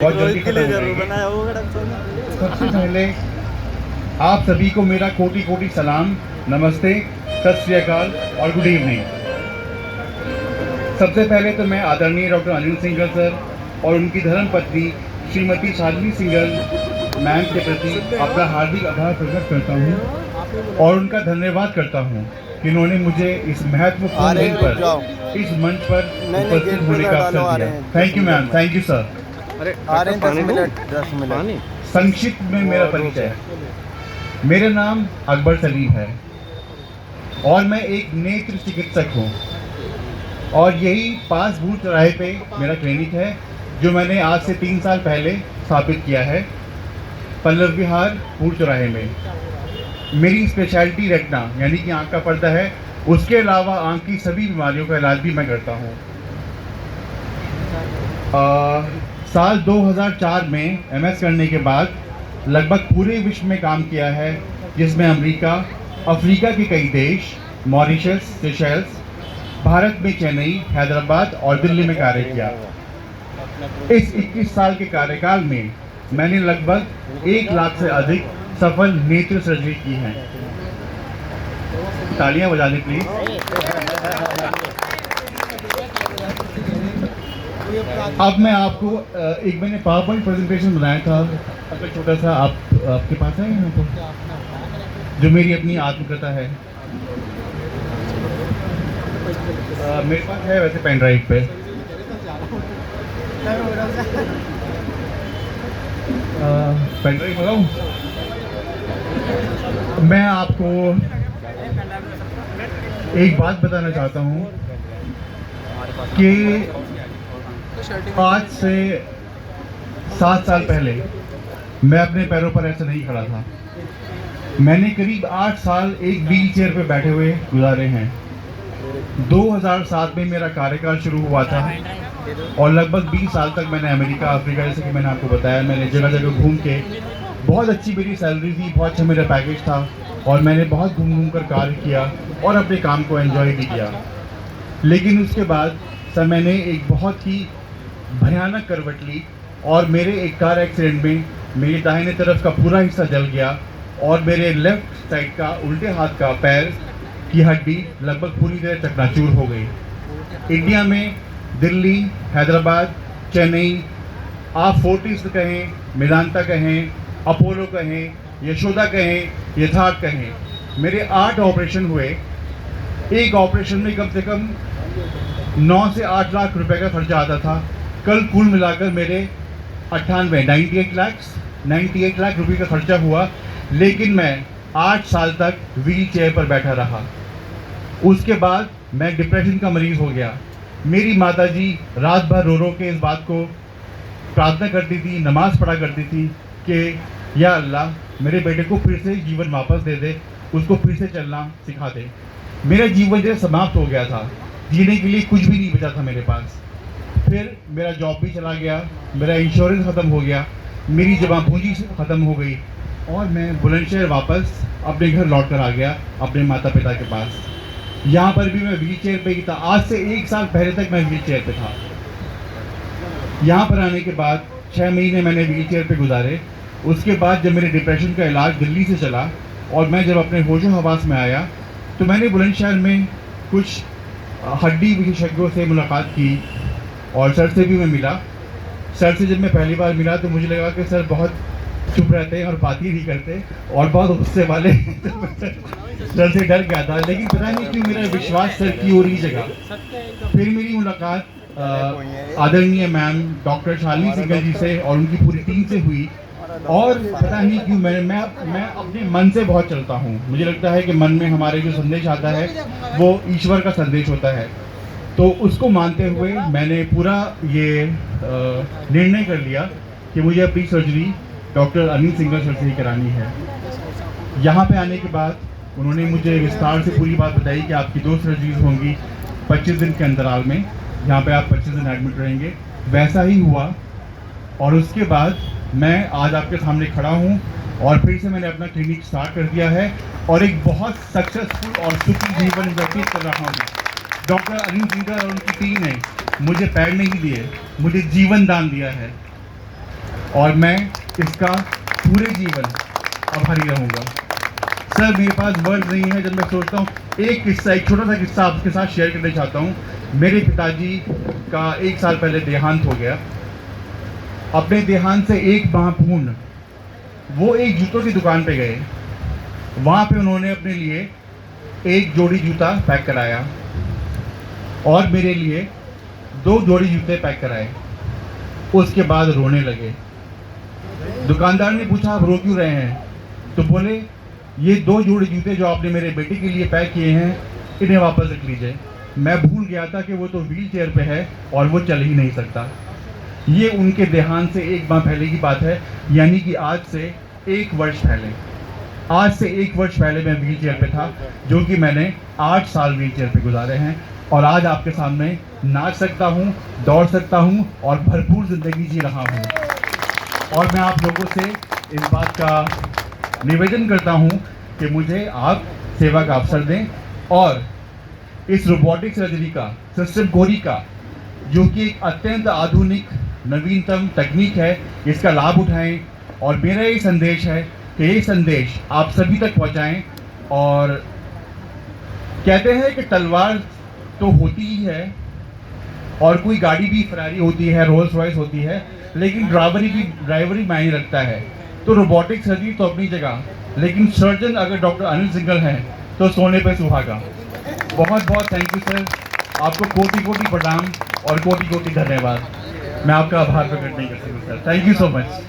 बहुत जल्दी खत्म हो जाएगी। सबसे पहले आप सभी को मेरा कोटि कोटि सलाम, नमस्ते, सत श्री अकाल और गुड इवनिंग। सबसे पहले तो मैं आदरणीय डॉक्टर अनिल सिंघल सर और उनकी धर्मपत्नी श्रीमती शालिनी सिंघल मैम के प्रति अपना हार्दिक आभार प्रकट करता हूँ और उनका धन्यवाद करता हूँ कि उन्होंने मुझे इस महत्वपूर्ण दिन पर इस मंच पर उपस्थित होने का अवसर दिया। Thank you ma'am, thank you sir. रहे 10 मिनट। संक्षिप्त में मेरा परिचय, मेरा नाम अकबर सलीम है और मैं एक नेत्र चिकित्सक हूँ और यही पास भूल चौराहे पे मेरा क्लिनिक है जो मैंने आज से 3 साल पहले स्थापित किया है पल्लव विहार भूल चौराहे में। मेरी स्पेशलिटी रेटिना यानी कि आँख का पर्दा है, उसके अलावा आँख की सभी बीमारियों का इलाज भी मैं करता हूँ। साल 2004 में एमएस करने के बाद लगभग पूरे विश्व में काम किया है, जिसमें अमेरिका, अफ्रीका के कई देश, मॉरिशस, सेशेल्स, भारत में चेन्नई, हैदराबाद और दिल्ली में कार्य किया। इस 21 साल के कार्यकाल में मैंने लगभग 1 लाख से अधिक सफल नेत्र सर्जरी की हैं। तालियां बजा दें प्लीज। अब मैं आपको एक मैंने पावर पॉइंट प्रेजेंटेशन बनाया था, अगर छोटा सा आपके पास है यहाँ पर, जो मेरी अपनी आत्मकथा है। मेरे पास है वैसे पेन ड्राइव पे। पेन ड्राइव लगाऊं? मैं आपको एक बात बताना चाहता हूँ कि आज से 7 साल पहले मैं अपने पैरों पर ऐसे नहीं खड़ा था। मैंने करीब 8 साल एक व्हील चेयर पर बैठे हुए गुजारे हैं। 2007 में मेरा कार्यकाल शुरू हुआ था और लगभग 20 साल तक मैंने अमेरिका, अफ्रीका, जैसे कि मैंने आपको बताया, मैंने जगह जगह घूम के, बहुत अच्छी मेरी सैलरी थी, बहुत अच्छा मेरा पैकेज था और मैंने बहुत घूम घूम कर कार्य किया और अपने काम को एंजॉय भी किया। लेकिन उसके बाद सर मैंने एक बहुत ही भयानक करवट ली और मेरे एक कार एक्सीडेंट में मेरे दाहिने तरफ का पूरा हिस्सा जल गया और मेरे लेफ्ट साइड का, उल्टे हाथ का पैर की हड्डी लगभग पूरी तरह चकनाचूर हो गई। इंडिया में दिल्ली, हैदराबाद, चेन्नई, आप फोर्टिस कहें, मेदांता कहें, अपोलो कहें, यशोदा कहें, यथार्थ कहें, मेरे 8 ऑपरेशन हुए। एक ऑपरेशन में कम से कम 9 से 8 लाख रुपए का खर्चा आता था। कल कुल मिलाकर मेरे 98 लाख रुपए का खर्चा हुआ, लेकिन मैं 8 साल तक व्हील चेयर पर बैठा रहा। उसके बाद मैं डिप्रेशन का मरीज हो गया। मेरी माताजी रात भर रो रो के इस बात को प्रार्थना करती थी, नमाज पढ़ा करती थी कि या अल्लाह मेरे बेटे को फिर से जीवन वापस दे दे, उसको फिर से चलना सिखा दे। मेरा जीवन जो समाप्त हो गया था, जीने के लिए कुछ भी नहीं बचा था मेरे पास। फिर मेरा जॉब भी चला गया, मेरा इंश्योरेंस ख़त्म हो गया, मेरी जमा पूंजी ख़त्म हो गई और मैं बुलंदशहर वापस अपने घर लौट कर आ गया, अपने माता पिता के पास। यहाँ पर भी मैं व्हील चेयर पर ही था। आज से 1 साल पहले तक मैं व्हील चेयर पर था। यहाँ पर आने के बाद 6 महीने मैंने व्हील चेयर पर गुजारे। उसके बाद जब मेरे डिप्रेशन का इलाज दिल्ली से चला और मैं जब अपने होशो हवास में आया तो मैंने बुलंदशहर में कुछ हड्डी विशेषज्ञों से मुलाकात की और सर से भी मैं मिला। सर से जब मैं पहली बार मिला तो मुझे लगा कि सर बहुत चुप रहते हैं और बात ही नहीं करते और बहुत गुस्से वाले सर से डर गया था, लेकिन पता नहीं क्यों मेरा विश्वास सर की ओर ही जगह। फिर मेरी मुलाकात आदरणीय मैम डॉक्टर शालिनी सिंघल जी से और उनकी पूरी टीम से हुई और पता नहीं क्यों मैं अपने मन से बहुत चलता हूँ। मुझे लगता है कि मन में हमारे जो संदेश आता है वो ईश्वर का संदेश होता है, तो उसको मानते हुए मैंने पूरा ये निर्णय कर लिया कि मुझे अपनी surgery doctor Anil Singhal sir से ही करानी है। यहाँ पे आने के बाद उन्होंने मुझे विस्तार से पूरी बात बताई कि आपकी 2 सर्जरीज होंगी 25 दिन के अंतराल में, यहाँ पे आप 25 दिन एडमिट रहेंगे। वैसा ही हुआ और उसके बाद मैं आज आपके सामने खड़ा हूँ और फिर से मैंने अपना क्लिनिक स्टार्ट कर दिया है और एक बहुत सक्सेसफुल और सुखी जीवन व्यतीत कर रहा हूँ। डॉक्टर अनिल सिंघल और उनकी टीम ने मुझे पैर नहीं दिए, मुझे जीवन दान दिया है। और मैं इसका पूरे जीवन आभारी रहूँगा। सर मेरे पास वर्ड नहीं है जब मैं सोचता हूँ। एक छोटा सा किस्सा आपके साथ शेयर करना चाहता हूँ। मेरे पिताजी का 1 साल पहले देहांत हो गया। अपने देहांत से 1 माह पूर्ण वो एक जूतों की दुकान पे गए। वहाँ पे उन्होंने अपने लिए 1 जोड़ी जूता पैक कराया और मेरे लिए 2 जोड़ी जूते पैक कराए। उसके बाद रोने लगे। दुकानदार ने पूछा आप रो क्यों रहे हैं? तो बोले ये 2 जोड़ी जूते जो आपने मेरे बेटे के लिए पैक किए हैं इन्हें वापस रख लीजिए। मैं भूल गया था कि वो तो व्हील चेयर पे है और वो चल ही नहीं सकता। ये उनके देहांत से 1 माह पहले की बात है, यानी कि आज से 1 वर्ष पहले। आज से 1 वर्ष पहले मैं व्हील चेयर पे था, जो कि मैंने 8 साल व्हील चेयर पे गुजारे हैं और आज आपके सामने नाच सकता हूँ, दौड़ सकता हूँ और भरपूर ज़िंदगी जी रहा हूँ। और मैं आप लोगों से इस बात का निवेदन करता हूँ कि मुझे आप सेवा का अवसर दें और इस रोबोटिक सर्जरी का सिस्टम कोरी का, जो कि एक अत्यंत आधुनिक नवीनतम तकनीक है, इसका लाभ उठाएं। और मेरा ये संदेश है कि ये संदेश आप सभी तक पहुंचाएं। और कहते हैं कि तलवार तो होती ही है और कोई गाड़ी भी फरारी होती है, रोल्स रॉयस होती है, लेकिन ड्राइवरी मायने रखता है। तो रोबोटिक सर्जरी तो अपनी जगह, लेकिन सर्जन अगर डॉक्टर अनिल सिंघल हैं तो सोने पे सुहागा। बहुत बहुत थैंक यू सर, आपको कोटि कोटि प्रणाम और कोटि कोटि धन्यवाद। मैं आपका आभार प्रकट नहीं कर सकता sir. Thank you so much.